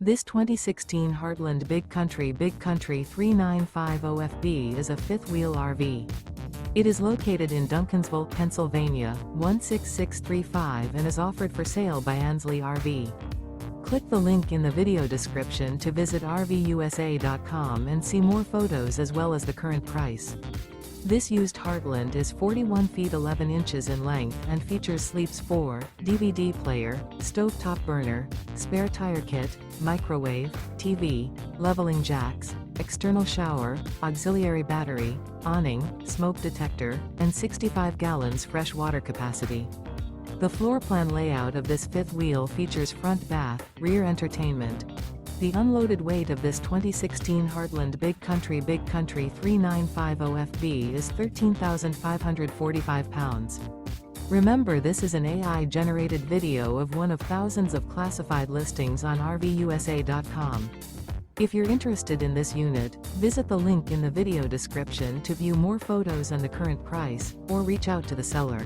This 2016 Heartland Big Country 3950FB is a fifth-wheel RV. It is located in Duncansville, Pennsylvania, 16635 and is offered for sale by Ansley RV. Click the link in the video description to visit RVUSA.com and see more photos as well as the current price. This used Heartland is 41 feet 11 inches in length and features Sleeps 4, DVD player, stovetop burner, spare tire kit, microwave, TV, leveling jacks, external shower, auxiliary battery, awning, smoke detector, and 65 gallons fresh water capacity. The floor plan layout of this fifth wheel features front bath, rear entertainment. The unloaded weight of this 2016 Heartland Big Country 3950FB is 13,545 pounds. Remember, this is an AI-generated video of one of thousands of classified listings on RVUSA.com. If you're interested in this unit, visit the link in the video description to view more photos and the current price, or reach out to the seller.